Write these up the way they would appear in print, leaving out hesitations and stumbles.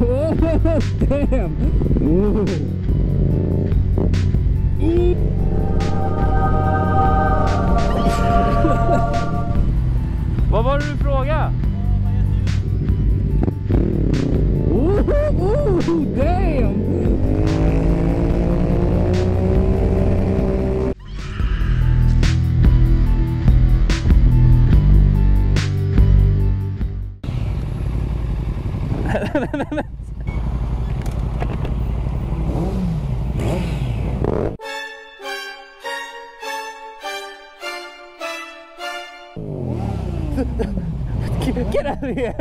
Oh, damn! Ooh. Ooh. Vad var det du frågade? Ooh, damn! Get out of here!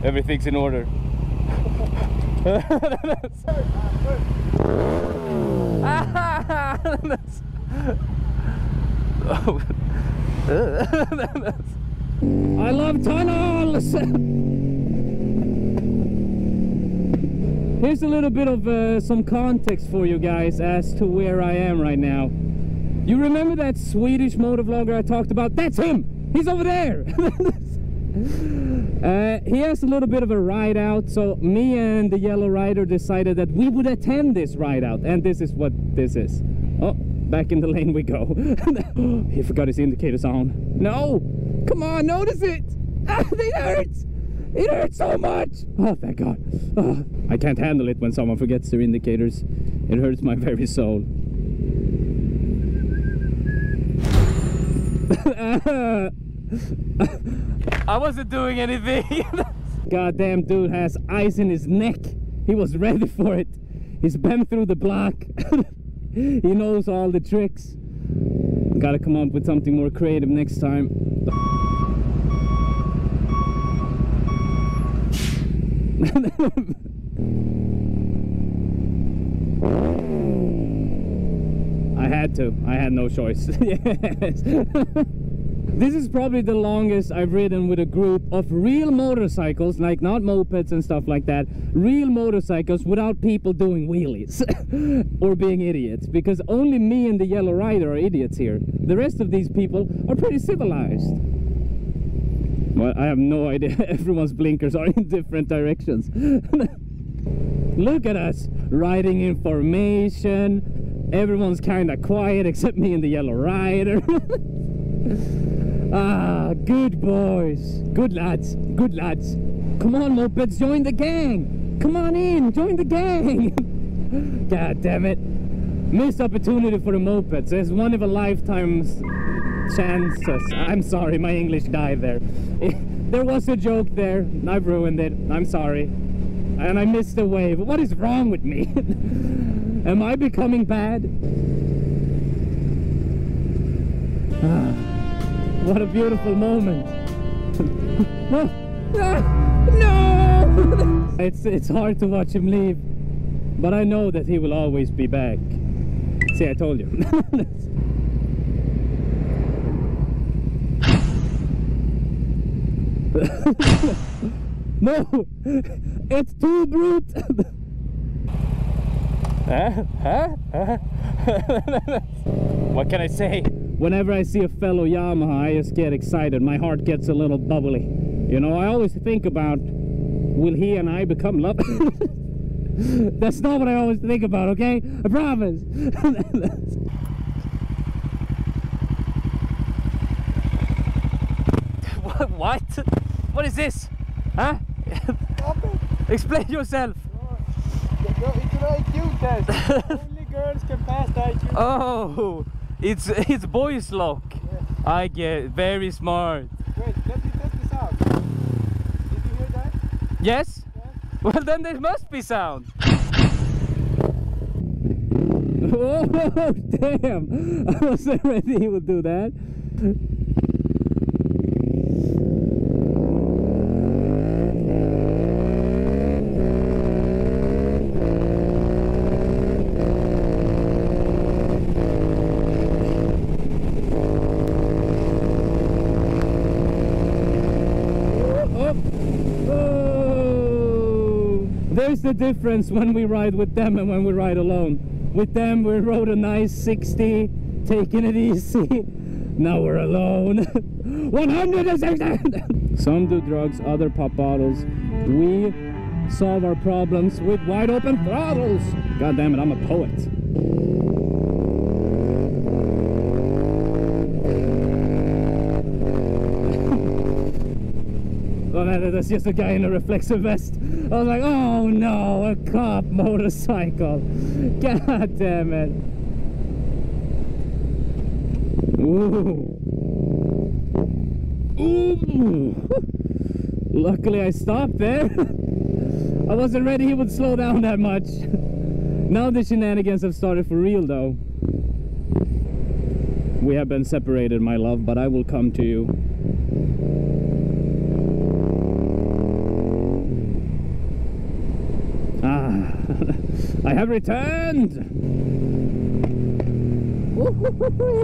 Everything's in order. I love tunnels! Here's a little bit of some context for you guys as to where I am right now. You remember that Swedish motovlogger I talked about? That's him! He's over there! He has a little bit of a ride out, so me and the yellow rider decided that we would attend this ride out, and this is what this is. Oh, back in the lane we go. He forgot his indicators on. No! Come on, notice it! Ah, it hurts! It hurts so much! Oh, thank God. Oh, I can't handle it when someone forgets their indicators. It hurts my very soul. I wasn't doing anything. Goddamn dude has ice in his neck. He was ready for it. He's been through the block. He knows all the tricks. Gotta come up with something more creative next time. I had no choice. Yes. This is probably the longest I've ridden with a group of real motorcycles, like not mopeds and stuff like that. Real motorcycles without people doing wheelies or being idiots, because only me and the yellow rider are idiots here. The rest of these people are pretty civilized. Well, I have no idea. Everyone's blinkers are in different directions. Look at us riding in formation. Everyone's kind of quiet except me and the yellow rider. Ah, good boys. Good lads. Good lads. Come on, mopeds, join the gang. Come on in, join the gang. God damn it. Missed opportunity for the mopeds. It's one of a lifetime's chances. I'm sorry, my English died there. There was a joke there. I've ruined it. I'm sorry. And I missed the wave. What is wrong with me? Am I becoming bad? What a beautiful moment. No! It's hard to watch him leave, but I know that he will always be back. See, I told you. No! It's too brute! What can I say? Whenever I see a fellow Yamaha, I just get excited. My heart gets a little bubbly. You know, I always think about, will he and I become lovers? That's not what I always think about, okay? I promise. What? What is this? Huh? Explain yourself. It's an IQ test. Only girls can pass the IQ. Oh, it's boys lock. Yeah. I get very smart. Wait, let me test this out. Did you hear that? Yes? Yeah. Well, then there must be sound. Oh, damn! I wasn't ready he would do that. There's the difference when we ride with them and when we ride alone. With them we rode a nice 60, taking it easy. Now we're alone. 160. Some do drugs, other pop bottles. We solve our problems with wide open throttles. God damn it, I'm a poet. Oh man, that's just a guy in a reflexive vest. I was like, oh no, a cop motorcycle. God damn it. Ooh. Ooh. Luckily I stopped there. I wasn't ready he would slow down that much. Now the shenanigans have started for real though. We have been separated, my love, but I will come to you. Ah, I have returned!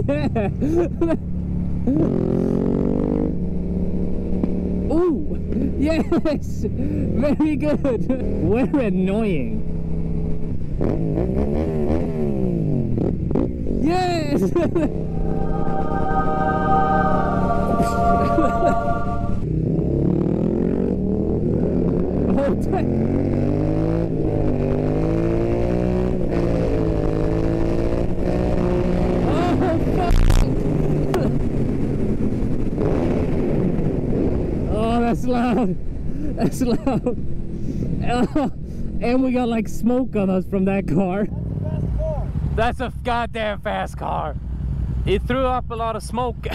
Yeah. Ooh, yes, very good. We're annoying. Yes. Oh, that's loud. That's loud. Oh, and we got like smoke on us from that car. That's a goddamn fast car. It threw up a lot of smoke.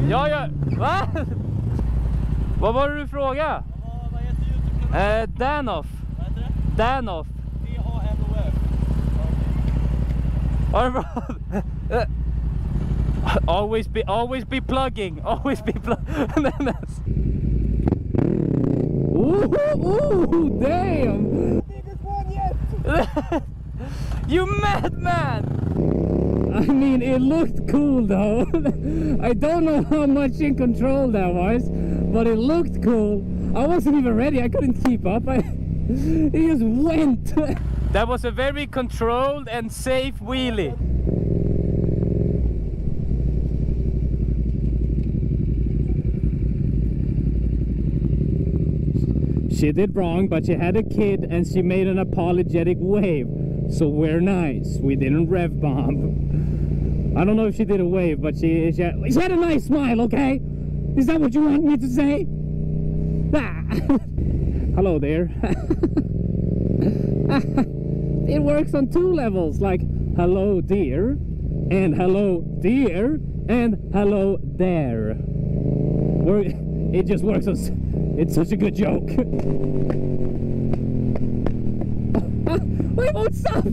Ja. Va? Vad var det du frågade? Vad heter YouTube-kanalen? Danof. Vad heter det? Danof. D-A-N-O-F. Ha det bra. Always be plugging. Always be plugging. Ooh, damn. Biggest one yet. You madman. I mean, it looked cool though. I don't know how much in control that was, but it looked cool. I wasn't even ready. I couldn't keep up. It just went. That was a very controlled and safe wheelie. She did wrong, but she had a kid and she made an apologetic wave. So we're nice. We didn't rev bomb. I don't know if she did a wave, but she had a nice smile, okay? Is that what you want me to say? Ah. Hello there. It works on two levels, like hello dear, and hello dear, and hello there. It just works on... It's such a good joke. Wait, won't stop!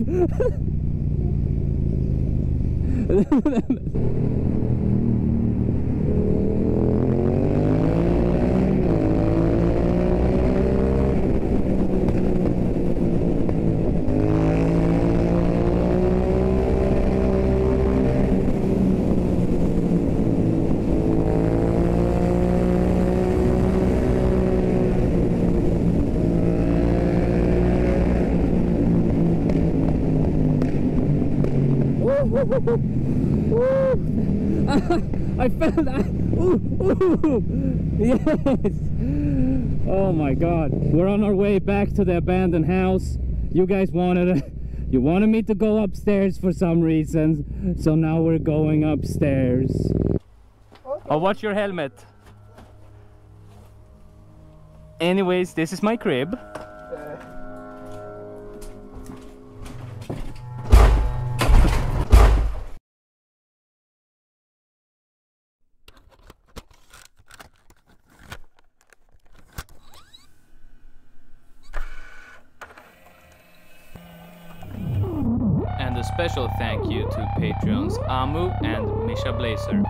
I found that. Yes. Oh my god, we're on our way back to the abandoned house. You guys wanted me to go upstairs for some reason, so now we're going upstairs. Oh, watch your helmet. Anyways, this is my crib. And a special thank you to Patreons Amu and Misha Blazer.